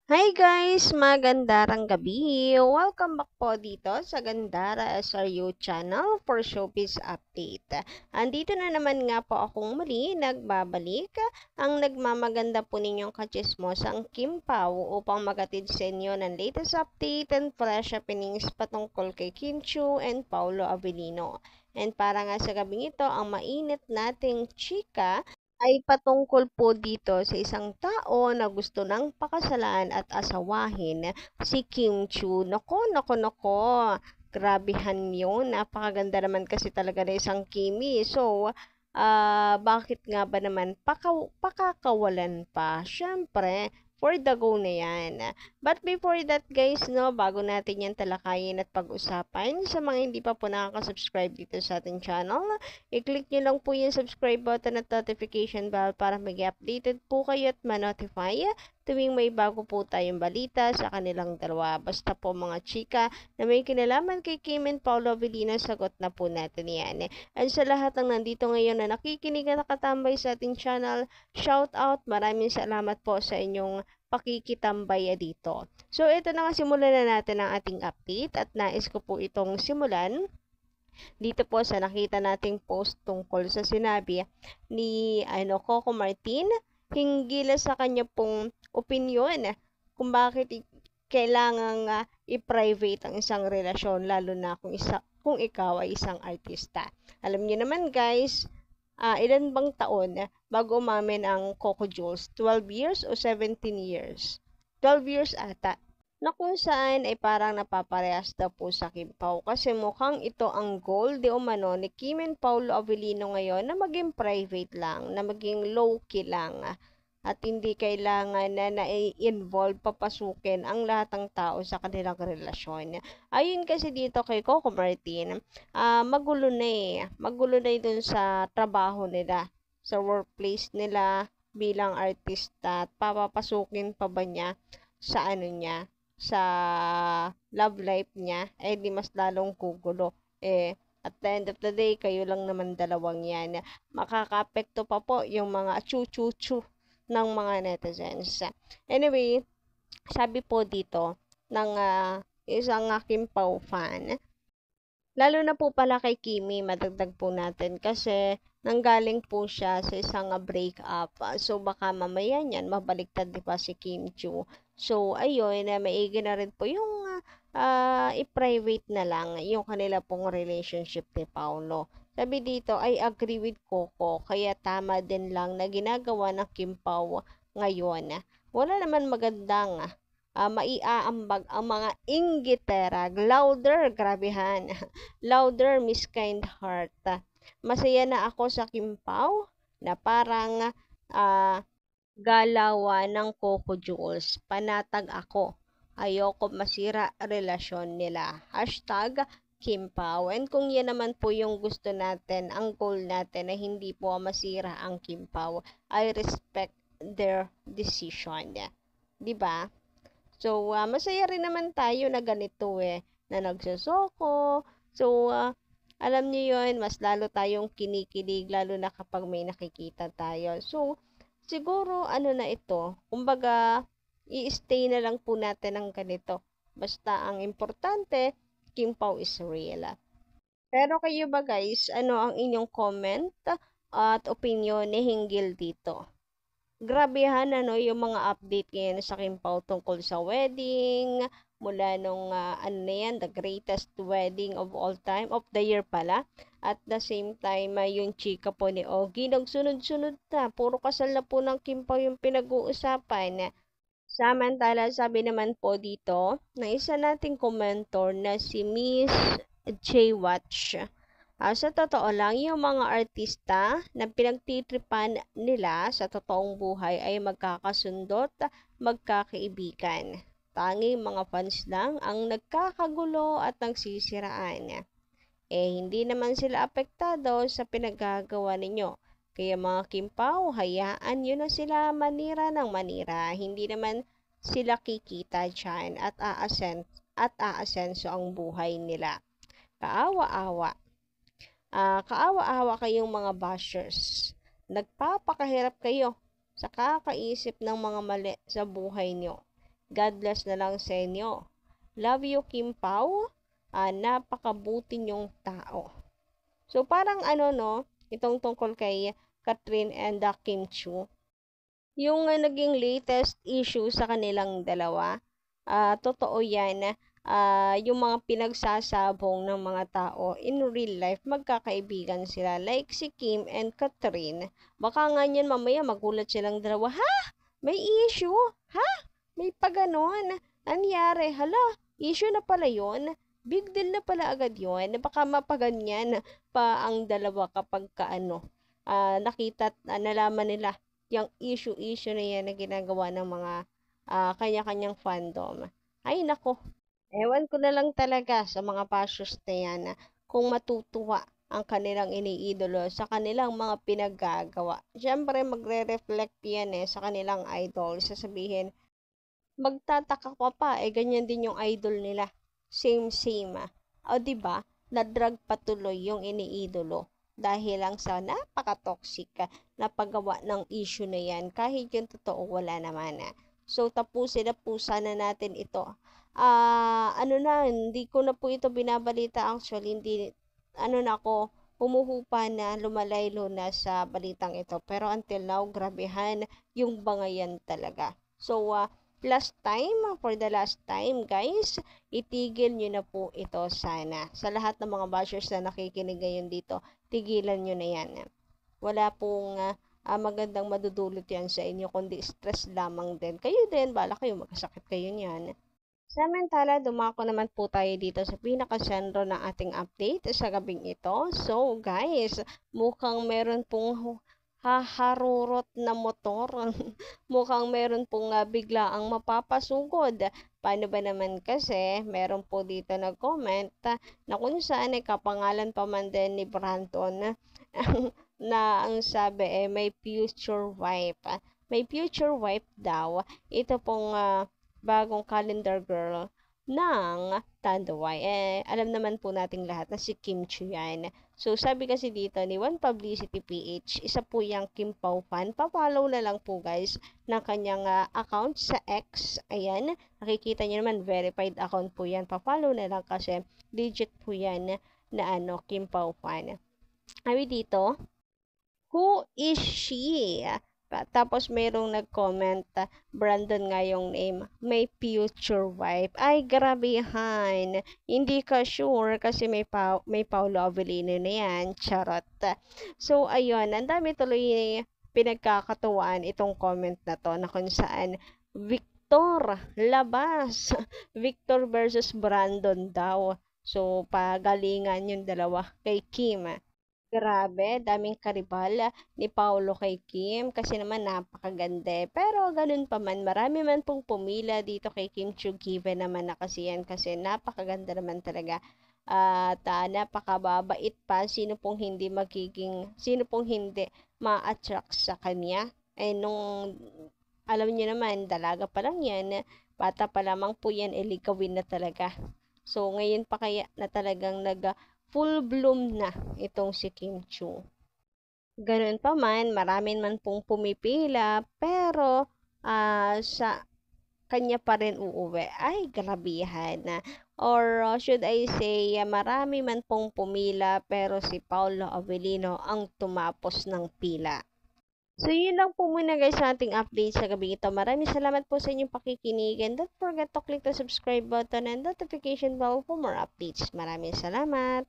Hi guys! Magandang gabi! Welcome back po dito sa Gandara SRU channel for Showbiz Update. Andito na naman nga po akong muli nagbabalik ang nagmamaganda po ninyong kachismosang Kim Pao upang magatid sa inyo ng latest update and fresh happenings patungkol kay Kim Chiu and Paulo Avellino. And para nga sa gabing ito, ang mainit nating chika ay patungkol po dito sa isang tao na gusto ng pakasalan at asawahin si Kim Chiu. Nako, nako, nako. Grabehan yun. Napakaganda naman kasi talaga na isang Kimi. So, bakit nga ba naman pakakawalan pa? Syempre, for the go na yan. But before that guys, no, bago natin yan talakayin at pag-usapan, sa mga hindi pa po nakaka-subscribe dito sa ating channel, i-click nyo lang po yung subscribe button at notification bell para mag-updated po kayo at ma-notify tuwing may bago po tayong balita sa kanilang dalawa. Basta po mga chika na may kinalaman kay Kim and Paulo Avellino, sagot na po natin yan. And sa lahat ng nandito ngayon na nakikinig at nakatambay sa ating channel, shout out, maraming salamat po sa inyong pakikitambay dito. So ito na nga, simulan na natin ang ating update at nais ko po itong simulan dito po sa nakita nating post tungkol sa sinabi ni Coco Martin hinggil sa kanya pong opinyon kung bakit kailangang i-private ang isang relasyon, lalo na kung ikaw ay isang artista. Alam niyo naman guys, ilan bang taon bago umamin ang Coco Jules? 12 years o 17 years? 12 years ata, na kung saan ay parang napaparehas daw po sa Kim Pao kasi mukhang ito ang goal di umano ni Kim and Paulo Avellino ngayon, na maging private lang, na maging low-key lang at hindi kailangan na na-involve, papasukin ang lahat ng tao sa kanilang relasyon. Ayun kasi dito kay Coco Martin, magulo na magulo na dun sa trabaho nila, sa workplace nila bilang artista, at papapasukin pa ba niya sa sa love life niya, di mas lalong kugulo. At the end of the day, kayo lang naman dalawang yan. Makaka-apekto pa po yung mga chu-chu-chu ng mga netizens. Anyway, sabi po dito ng isang Kim Pao fan, lalo na po pala kay Kimi, madagdag po natin kasi nanggaling po siya sa isang breakup. So baka mamaya niyan mabaliktad di ba si Kim Chiu. So ayun, maigi na rin po yung i-private na lang yung kanila pong relationship ni Paulo. Sabi dito, I agree with Coco, kaya tama din lang na ginagawa ng Kim Pao ngayon. Wala naman magandang maiaambag ang mga inggitera. Louder, grabehan. Louder, Miss Kind Heart. Masaya na ako sa Kim Pao na parang galawa ng Coco Jules. Panatag ako. Ayoko masira relasyon nila. Hashtag Kim Pao. And kung yan naman po yung gusto natin, ang goal natin na hindi po masira ang Kim Pao, I respect their decision. Diba? So, masaya rin naman tayo na ganito na nagsusoko. So, alam niyo yun, mas lalo tayong kinikilig, lalo na kapag may nakikita tayo. So, siguro, na ito, kumbaga, i-stay na lang po natin ang ganito. Basta, ang importante, Kim Pao is real. Pero kayo ba guys, ano ang inyong comment at opinion ni hinggil dito? Grabehan yung mga update ngayon sa Kim Pao tungkol sa wedding, mula nung na yan, the greatest wedding of all time, of the year pala. At the same time, yung chika po ni Ogie, nagsunod-sunod na, puro kasal na po ng Kim Pao yung pinag-uusapan. Samantala, sabi naman po dito, na isa nating komentor na si Miss J. Watch. Sa totoo lang, yung mga artista na pinagtitripan nila sa totoong buhay ay magkakasundot, magkakaibigan. Tanging mga fans lang ang nagkakagulo at nagsisiraan. Hindi naman sila apektado sa pinaggagawa ninyo. Kaya mga Kim Pao, hayaan nyo na sila manira ng manira. Hindi naman sila kikita dyan at aasenso ang buhay nila. Kaawa-awa. Kaawa-awa kayong mga bashers. Nagpapakahirap kayo sa kakaisip ng mga mali sa buhay nyo. God bless na lang sa inyo. Love you, Kim Pao. Napakabuti niyong tao. So, parang no, itong tungkol kay Catherine and Kim Chu. Yung naging latest issue sa kanilang dalawa, totoo yan, yung mga pinagsasabong ng mga tao in real life, magkakaibigan sila. Like si Kim and Catherine, baka nga yan mamaya magulat silang dalawa, ha? May issue? Ha? May paganon? Anyari? Hala, issue na pala yun? Big deal na pala agad yun? Baka mapaganyan pa ang dalawa kapag nakita at nalaman nila yung issue na yan na ginagawa ng mga kanya-kanyang fandom. Ay, nako. Ewan ko na lang talaga sa mga bashers na yan kung matutuwa ang kanilang iniidolo sa kanilang mga pinaggagawa. Siyempre, magre-reflect yan sa kanilang idol. Sasabihin, magtataka ka pa, ganyan din yung idol nila. Same. O, diba? Na-drag patuloy yung iniidolo dahil lang sa napaka-toxic na paggawa ng issue na yan. Kahit yung totoo, wala naman. So, tapusin na po sana natin ito. Hindi ko na po ito binabalita actually. Hindi, humuhupa na, lumalaylo na sa balitang ito. Pero until now, grabehan yung bangayan talaga. So, for the last time, guys, itigil nyo na po ito sana. Sa lahat ng mga bashers na nakikinig ngayon dito, tigilan nyo na yan. Wala pong magandang madudulot yan sa inyo, kundi stress lamang din. Kayo din, bala kayo, magkasakit kayo niyan. Samantala, dumako naman po tayo dito sa pinakasentro ng ating update sa gabing ito. So, guys, mukhang meron pong haharurot na motor. Mukhang meron pong biglaang mapapasugod. Paano ba naman kasi, meron po dito nag-comment na kung saan ay kapangalan pa man din ni Brandon na ang sabi may future wife. May future wife daw. Ito pong bagong calendar girl ng Tanduay. Alam naman po nating lahat na si Kim Chu yan. So, sabi kasi dito ni One Publicity PH, isa po yung Kim Pao fan. Pa-follow na lang po guys ng kanyang account sa X. Ayan, nakikita nyo naman, verified account po yan. Pa-follow na lang kasi legit po yan na Kim Pao fan. Sabi dito, who is she? Tapos mayroong nag-comment, Brandon nga yung name, may future wife. Ay, grabehan. Hindi ka sure kasi may Paolo Avellino na yan. Charot. So, ayun, ang dami tuloy pinagkakatuwaan itong comment na to na kung saan Victor labas. Victor versus Brandon daw. So, pagalingan yung dalawa kay Kim. Grabe, daming karibal ni Paolo kay Kim kasi naman napakaganda. Pero ganun pa man, marami man pong pumila dito kay Kim Chu, given naman na kasi yan kasi napakaganda naman talaga. At napakababait pa, sino pong hindi ma-attract sa kanya. Nung alam niyo naman, dalaga pa lang yan, bata pa lamang po yan, ligawin na talaga. So ngayon pa kaya na talagang full bloom na itong si Kim Chu. Ganun pa man, marami man pong pumipila, pero sa kanya pa rin uuwi. Ay, grabihan na. Or should I say, marami man pong pumila, pero si Paolo Avellino ang tumapos ng pila. So, yun lang po muna guys sa ating update sa gabi ito. Maraming salamat po sa inyong pakikinig. And don't forget to click the subscribe button and notification bell for more updates. Maraming salamat!